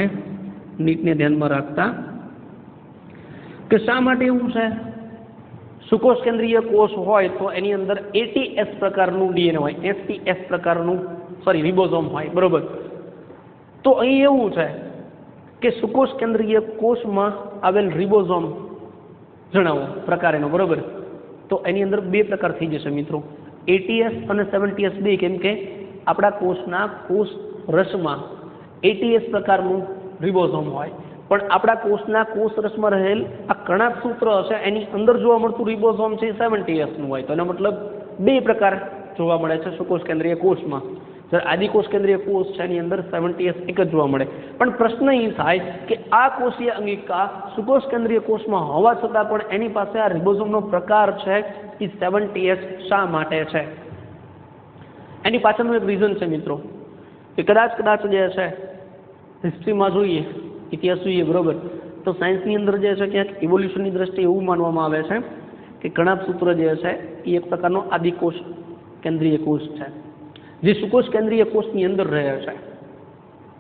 નીટને ધ્યાનમાં રાખતા, કે શા માટે એવું છે, સુકોષ કેન્દ્રીય કોષ હોય તો એની અંદર 80S પ્રકારનું ડીએનએ હોય, 80S પ્રકારનું રિબોઝોમ હોય, બરોબર. તો અહીં એવું છે કે સુકોષ કેન્દ્રીય કોષમાં આવેલ રિબોઝોમ જણાવો પ્રકાર એનો, બરોબર. તો એની અંદર બે પ્રકાર થઈ જશે મિત્રો, 80S અને 70S બે, કેમ કે આપણા કોષના કોષ રસમાં 80S પ્રકારનું રિબોઝોમ હોય, પણ આપણા કોષના કોષ રસમાં રહેલ આ કણાક સૂત્ર હશે એની અંદર જોવા મળતું રિબોઝોમ છે 70S નું હોય. તો એનો મતલબ બે પ્રકાર જોવા મળે છે સુકોષ કેન્દ્રીય કોષમાં. જ્યારે આદિકોષ કેન્દ્રીય કોષ છે એની અંદર 70S એક જ જોવા મળે. પણ પ્રશ્ન એ થાય કે આ કોષીય અંગિકા સુકોષ કેન્દ્રીય કોષમાં હોવા છતાં પણ એની પાસે આ રિબોઝોમનો પ્રકાર છે એ 70S શા માટે છે? એની પાછળનું એક રીઝન છે મિત્રો, કે કદાચ જે છે હિસ્ટ્રીમાં જોઈએ, ઇતિહાસ જોઈએ, બરોબર, તો સાયન્સની અંદર જે છે ક્યાંક ઇવોલ્યુશનની દ્રષ્ટિએ એવું માનવામાં આવે છે કે કણાપ સૂત્ર જે છે એ એક પ્રકારનો આદિકોષ કેન્દ્રીય કોષ છે, જે સુકોષ કેન્દ્રીય કોષની અંદર રહે છે.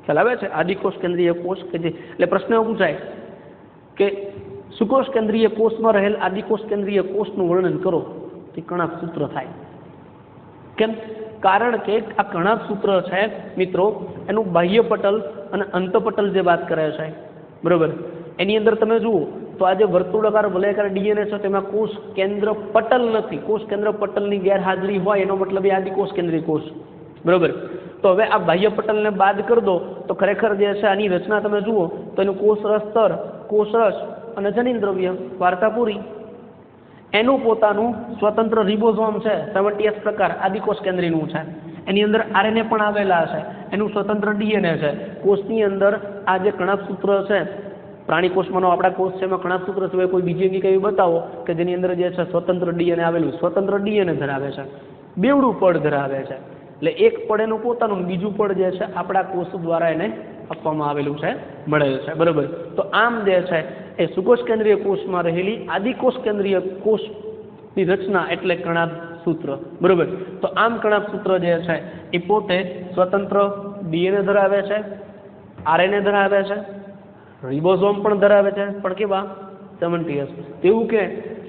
ખ્યાલ આવે છે? આદિકોષ કેન્દ્રીય કોષ કે જે, એટલે પ્રશ્ન એવો પૂછાય કે સુકોષ કેન્દ્રીય કોષમાં રહેલ આદિકોષ કેન્દ્રીય કોષનું વર્ણન કરો, તે કણાપ સૂત્ર થાય. કેમ? કારણ કે આ કણાપ સૂત્ર છે મિત્રો એનું બાહ્ય પટલ અને અંતપટલ જે વાત કરે છે, બરોબર, એની અંદર તમે જુઓ તો આ જે વર્તુળાકાર વલયાકાર ડીએનએ છે તેમાં કોષ કેન્દ્ર પટલ નથી. કોષ કેન્દ્ર પટલની ગેરહાજરી હોય એનો મતલબ એ આદિકોષ કેન્દ્રીય કોષ, બરોબર. તો હવે આ બાહ્ય પટલને બાદ કરી દો તો ખરેખર જે છે આની રચના તમે જુઓ તો એનું કોષરસ સ્તર, કોષરસ અને જનીન દ્રવ્ય, વાર્તા પૂરી. એનું પોતાનું સ્વતંત્ર રિબોઝોમ છે, 70S પ્રકાર આદિકોષ કેન્દ્રીયનું છે. એની અંદર આરએનએ પણ આવેલા છે, એનું સ્વતંત્ર ડીએનએ છે. કોષની અંદર આ જે કણાપ સૂત્ર છે, પ્રાણી કોષમાંનો આપણા કોષ છે એમાં કણાપ સૂત્ર સિવાય કોઈ બીજી અંગિકા એવી બતાવો કે જેની અંદર જે છે સ્વતંત્ર ડીએનએ આવેલું, સ્વતંત્ર ડીએનએ ધરાવે છે, બેવડું પડ ધરાવે છે. એટલે એક પડ એનું પોતાનું, બીજું પડ જે છે આપણા કોષ દ્વારા એને આપવામાં આવેલું છે, મળેલું છે, બરોબર. તો આમ જે છે એ સુકોષ કેન્દ્રીય કોષમાં રહેલી આદિકોષ કેન્દ્રીય કોષની રચના એટલે કણાપ સૂત્ર, બરોબર. તો આમ કણાપ સૂત્ર જે છે એ પોતે સ્વતંત્ર ડીએનએ ધરાવે છે, આરએનએ ધરાવે છે, રિબોઝોમ પણ ધરાવે છે, પણ કેવા 70S. તેવું કે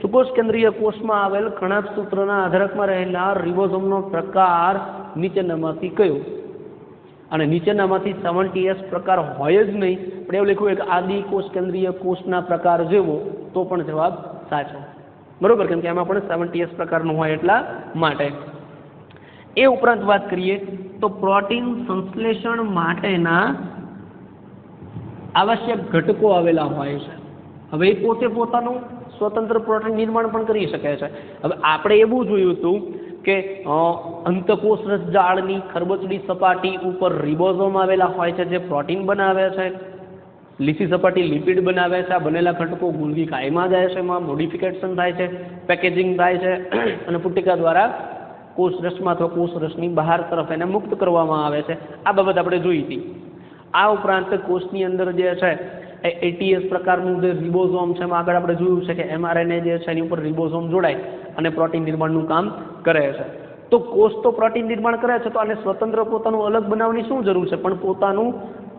સુકોષ કેન્દ્રીય કોષમાં આવેલ કણાપ સૂત્રના આધારકમાં રહેલા રિબોઝોમનો પ્રકાર નીચેનામાંથી કયો? અને નીચેનામાંથી 70S પ્રકાર હોય જ નહીં, પણ એવું લખ્યું કે આદિકોષ કેન્દ્રીય કોષના પ્રકાર જેવો, તો પણ જવાબ સાચો, બરોબર, કેમ કે એમાં પણ 70S પ્રકારનું હોય એટલા માટે. એ ઉપરાંત વાત કરીએ તો પ્રોટીન સંશ્લેષણ માટેના આવશ્યક ઘટકો આવેલા હોય છે. હવે એ પોતે પોતાનું સ્વતંત્ર પ્રોટીન નિર્માણ પણ કરી શકે છે. હવે આપણે એવું જોયું હતું કે અંતકોષ રસજાળની ખરબચડી સપાટી ઉપર રિબોઝોમ આવેલા હોય છે જે પ્રોટીન બનાવે છે, લીસી સપાટી લિપિડ બનાવે છે. આ બનેલા ઘટકો ગુલગી કાયમાં જાય છે, એમાં મોડિફિકેશન થાય છે, પેકેજિંગ થાય છે અને પુટિકા દ્વારા કોષ રસમાં અથવા કોષ રસની બહાર તરફ એને મુક્ત કરવામાં આવે છે. આ બાબત આપણે જોઈ હતી. આ ઉપરાંત કોષની અંદર જે છે એ 80S પ્રકારનું જે રિબોઝોમ છે એમાં આગળ આપણે જોયું છે કે એમઆરએનએ જે છે એની ઉપર રિબોઝોમ જોડાય અને પ્રોટીન નિર્માણનું કામ કરે છે. તો કોષ તો પ્રોટીન નિર્માણ કરે છે, તો આને સ્વતંત્ર પોતાનું અલગ બનાવવાની શું જરૂર છે? પણ પોતાનું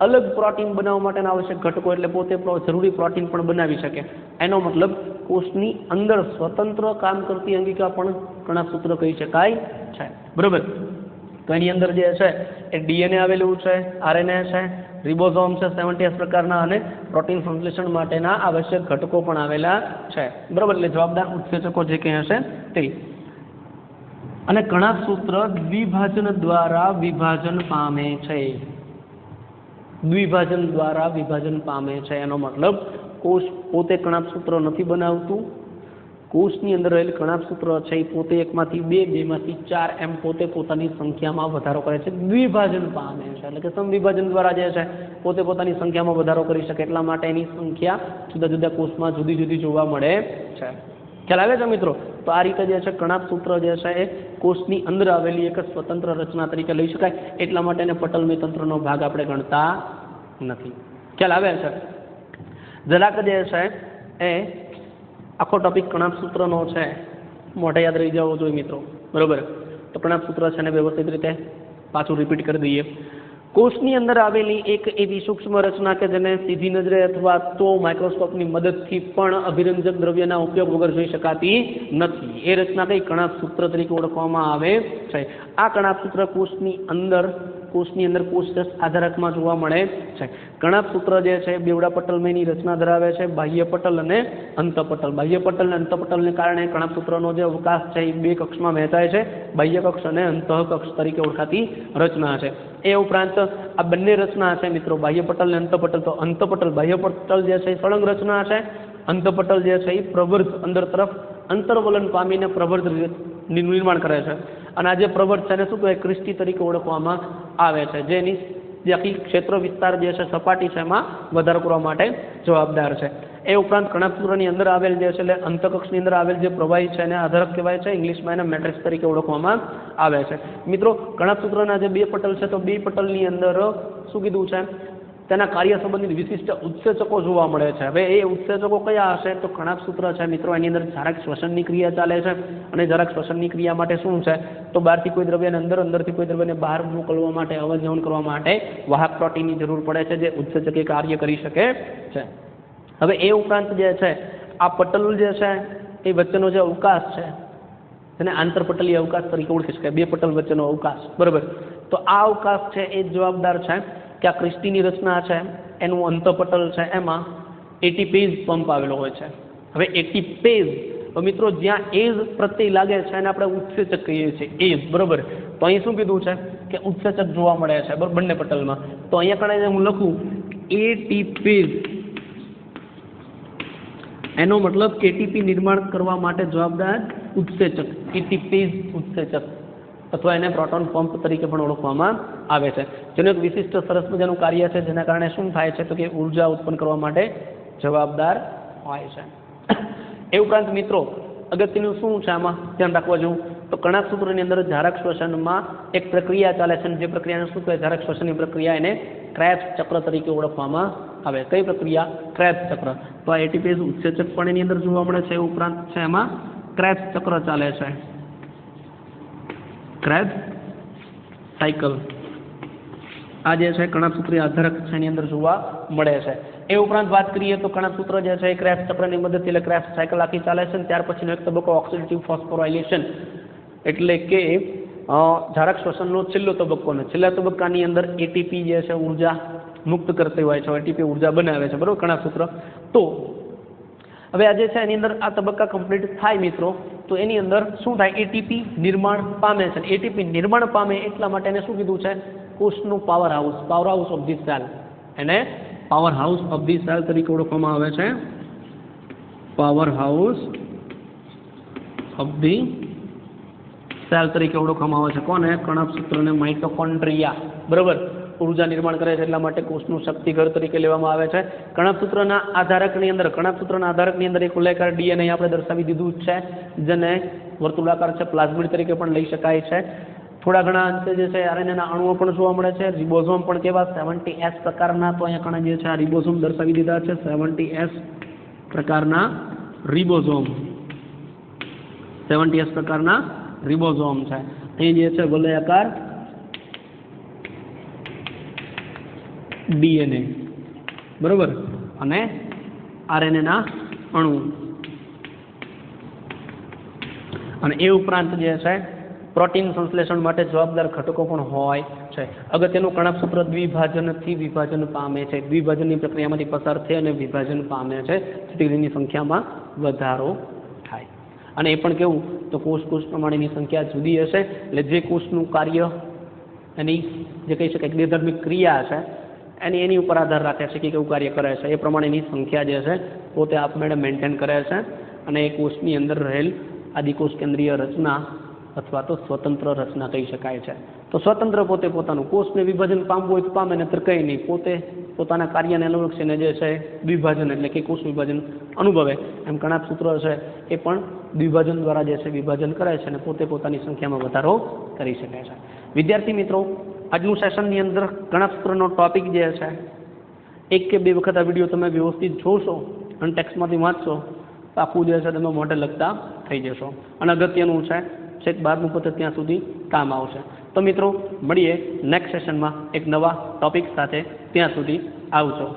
અલગ પ્રોટીન બનાવવા માટેના આવશ્યક ઘટકો એટલે પોતે જરૂરી પ્રોટીન પણ બનાવી શકે. એનો મતલબ કોષની અંદર સ્વતંત્ર કામ કરતી અંગિકા પણ કણાપ સૂત્ર કહી શકાય છે, બરોબર. તો એની અંદર જે છે એ ડીએનએ આવેલું છે, આરએનએ છે, રિબોઝોમ છે 70S પ્રકારના, અને પ્રોટીન સંશ્લેષણ માટેના આવશ્યક ઘટકો પણ આવેલા છે, બરોબર. એટલે જવાબદાર ઉત્સેચકો જે કંઈ હશે તે. અને કણાપ સૂત્ર દ્વિભાજન દ્વારા વિભાજન પામે છે. દ્વિભાજન દ્વારા વિભાજન પામે છે. એનો મતલબ કોષ પોતે કણાભસૂત્ર નથી બનાવતું, કોષની અંદર રહેલ કણાભસૂત્ર છે એ પોતે એકમાંથી બે, બેમાંથી ચાર એમ પોતે પોતાની સંખ્યામાં વધારો કરે છે, દ્વિભાજન પામે છે. એટલે કે સમવિભાજન દ્વારા જે છે પોતે પોતાની સંખ્યામાં વધારો કરી શકે એટલા માટે એની સંખ્યા જુદા જુદા કોષમાં જુદી જુદી જોવા મળે છે. ખ્યાલ આવે છે મિત્રો? તો આ રીતે જે છે કણાભસૂત્ર જે છે એ કોષની અંદર આવેલી એક સ્વતંત્ર રચના તરીકે લઈ શકાય, એટલા માટે એને પટલમય તંત્રનો ભાગ આપણે ગણતા નથી. ખ્યાલ આવે છે? જરાક જે છે એ આખો ટોપિક કણાભસૂત્રનો છે, મોઢે યાદ રહી જવો જોઈએ મિત્રો, બરોબર? તો કણાભસૂત્ર છે ને વ્યવસ્થિત રીતે પાછું રિપીટ કરી દઈએ. કોષની અંદર આવેલી એક એવી સૂક્ષ્મ રચના કે જેને સીધી નજરે અથવા તો માઇક્રોસ્કોપની મદદથી પણ અભિરંજક દ્રવ્યના ઉપયોગ વગર જોઈ શકાતી નથી. એ રચના કઈ કણાભસૂત્ર તરીકે ઓળખવામાં આવે છે. આ કણાભસૂત્ર કોષની અંદર કોષરસ આધારકમાં જોવા મળે છે. કણાભસૂત્ર જે છે બેવડા પટલમયની રચના ધરાવે છે, બાહ્ય પટલ અને અંતપટલ. બાહ્ય પટલ અને અંતપટલને કારણે કણાભસૂત્રનો જે અવકાશ છે એ બે કક્ષમાં વહેંચાય છે, બાહ્ય કક્ષ અને અંતઃકક્ષ તરીકે ઓળખાતી રચના છે. એ ઉપરાંત આ બંને રચના છે મિત્રો, બાહ્ય પટલ અને અંતપટલ. તો અંતપટલ, બાહ્ય પટલ જે છે એ સળંગ રચના છે, અંતપટલ જે છે એ પ્રવર્ધ અંદર તરફ અંતર્વલન પામીને પ્રવર્ધ નિર્માણ કરે છે. અને આ જે પ્રવર્ધ છે એને શું કહેવાય? ક્રિસ્ટી તરીકે ઓળખવામાં આવે છે, જેની જે આખી ક્ષેત્ર વિસ્તાર જે છે સપાટી છે એમાં વધારો કરવા માટે જવાબદાર છે. એ ઉપરાંત કણાભસૂત્રની અંદર આવેલ જે છે એટલે અંતકક્ષની અંદર આવેલ જે પ્રવાહી છે એને આધારક કહેવાય છે, ઇંગ્લિશમાં એને મેટ્રિક્સ તરીકે ઓળખવામાં આવે છે. મિત્રો કણાભસૂત્રના જે બે પટલ છે તો બે પટલની અંદર શું કીધું છે? તેના કાર્ય સંબંધિત વિશિષ્ટ ઉત્સેચકો જોવા મળે છે. હવે એ ઉત્સેચકો કયા હશે? તો કણાભસૂત્ર છે મિત્રો એની અંદર જરાક શ્વસનની ક્રિયા ચાલે છે, અને જરાક શ્વસનની ક્રિયા માટે શું છે? તો બહારથી કોઈ દ્રવ્યને અંદર, અંદરથી કોઈ દ્રવ્યને બહાર મોકલવા માટે, અવન જવન કરવા માટે વાહક પ્રોટીનની જરૂર પડે છે, જે ઉત્સેચકે કાર્ય કરી શકે છે. હવે એ ઉપરાંત જે છે આ પટલ જે છે એ વચ્ચેનો જે અવકાશ છે તેને આંતરપટલીય અવકાશ તરીકે ઓળખી શકાય, બે પટલ વચ્ચેનો અવકાશ, બરાબર? તો આ અવકાશ છે એ જવાબદાર છે કે આ ક્રિસ્ટીની રચના છે એનું અંતપટલ છે એમાં એટીપેઝ પંપ આવેલો હોય છે. હવે એટીપેઝ મિત્રો જ્યાં એઝ પ્રત્યય લાગે છે એને આપણે ઉત્સેચક કહીએ છીએ, એઝ, બરાબર? તો અહીં શું કીધું છે કે ઉત્સેચક જોવા મળે છે, બરાબર, બંને પટલમાં. તો અહીંયા કણે હું લખું એટીપેઝ, એનો મતલબ એટીપી નિર્માણ કરવા માટે જવાબદાર ઉત્સેચક, એટીપેઝ ઉત્સેચક, અથવા એને પ્રોટોન પંપ તરીકે પણ ઓળખવામાં આવે છે, જેનું એક વિશિષ્ટ સરસ મજાનું કાર્ય છે, જેના કારણે શું થાય છે તો કે ઉર્જા ઉત્પન્ન કરવા માટે જવાબદાર હોય છે. એ ઉપરાંત મિત્રો અગત્યનું શું છે આમાં ધ્યાન રાખવા જેવું? તો કણાભસૂત્રની અંદર જરાક શ્વસનમાં એક પ્રક્રિયા ચાલે છે, જે પ્રક્રિયાને શું કહેવાય? જરાક શ્વસનની પ્રક્રિયા, એને ક્રેબ્સ ચક્ર તરીકે ઓળખવામાં આવે. કઈ પ્રક્રિયા? ક્રેબ્સ ચક્ર. તો આ એટીપેઝ ઉત્સેચક પણ એની અંદર જોવા મળે છે. એ ઉપરાંત છે એમાં ક્રેબ્સ ચક્ર ચાલે છે, ક્રેબ્સ સાયકલ. આ જે છે કણાભસૂત્રીય આધારક છે એની અંદર જોવા મળે છે. એ ઉપરાંત વાત કરીએ તો કણાભસૂત્ર જે છે એ ક્રેબ્સ ચક્રની મદદથી, એટલે ક્રેબ્સ સાયકલ આખી ચાલે છે. ત્યાર પછીનો એક તબક્કો ઓક્સિડેટિવ ફોસ્ફોરાયલેશન, એટલે કે જરાક શ્વસનનો છેલ્લો તબક્કો. ને છેલ્લા તબક્કાની અંદર એટીપી જે છે ઉર્જા મુક્ત કરતી હોય છે, એટીપી ઉર્જા બનાવે છે, બરાબર, કણાભસૂત્ર. તો હવે આ જે છે એની અંદર આ તબક્કા કમ્પ્લીટ થાય મિત્રો, તો એની અંદર શું થાય? એટીપી નિર્માણ પામે છે. એટીપી નિર્માણ પામે એટલા માટે એને શું કીધું છે? કોષનું power house of the cell, એને power house of the cell તરીકે ઓળખવામાં આવે છે. Power house of the cell તરીકે ઓળખવામાં આવે છે. કોને? કણાભસૂત્રને માઇટોકોન્ડ્રિયા, બરાબર, ઉર્જા નિર્માણ કરે છે એટલા માટે કોષનું શક્તિઘર તરીકે લેવામાં આવે છે. કણાભસૂત્રના આધારકની અંદર એક ઉલ્લેખકાર ડીએનએ આપણે દર્શાવી દીધું છે, જેને વર્તુળાકાર છે, પ્લાઝમિડ તરીકે પણ લઈ શકાય છે. થોડા ઘણા અંશે જે છે આરએનએના અણુઓ પણ જોવા મળે છે. રિબોઝોમ પણ કેવા? 70S પ્રકારના. તો અહીંયા કણે જે છે આ રિબોઝોમ દર્શાવી દીધા છે, 70S પ્રકારના રિબોઝોમ, 70S પ્રકારના રિબોઝોમ છે. અહીં જે છે વલયાકાર ડીએનએ, બરોબર, અને આરએનએના અણુ. અને એ ઉપરાંત જે છે પ્રોટીન સંશ્લેષણ માટે જવાબદાર ઘટકો પણ હોય છે. અગત્યનું કણાભસૂત્ર દ્વિભાજનથી વિભાજન પામે છે, દ્વિભાજનની પ્રક્રિયામાંથી પસાર થઈ અને વિભાજન પામે છે, જેથી તેની સંખ્યામાં વધારો થાય. અને એ પણ કેવું? તો કોષ પ્રમાણેની સંખ્યા જુદી હશે, એટલે જે કોષનું કાર્ય, એની જે કહી શકાય નિર્ધર્મિક ક્રિયા છે, એની ઉપર આધાર રાખે છે કે કેવું કાર્ય કરે છે. એ પ્રમાણેની સંખ્યા જે છે પોતે આપમેળે મેન્ટેન કરે છે અને એ કોષની અંદર રહેલ આદિકોષ કેન્દ્રીય રચના અથવા તો સ્વતંત્ર રચના કહી શકાય છે. તો સ્વતંત્ર પોતે પોતાનું કોષને વિભાજન પામવું હોય તો પામે, નહીતર કંઈ નહીં, પોતે પોતાના કાર્યને અનુલક્ષીને જે છે દ્વિભાજન એટલે કે કોષ વિભાજન અનુભવે. એમ કણાપ સૂત્ર છે એ પણ દ્વિભાજન દ્વારા જે છે વિભાજન કરે છે અને પોતે પોતાની સંખ્યામાં વધારો કરી શકે છે. વિદ્યાર્થી મિત્રો, આજનું સેશનની અંદર કણાપ સૂત્રનો ટોપિક જે છે 1 કે 2 વખત આ વિડીયો તમે વ્યવસ્થિત જોશો અને ટેક્સ્ટમાંથી વાંચશો તો આખું જે છે તમે મોઢે લખતા થઈ જશો અને અગત્યનું છે છેક 12મું પતે ત્યાં સુધી કામ આવશે. તો મિત્રો મળીએ નેક્સ્ટ સેશનમાં એક નવા ટોપિક સાથે. ત્યાં સુધી આવજો.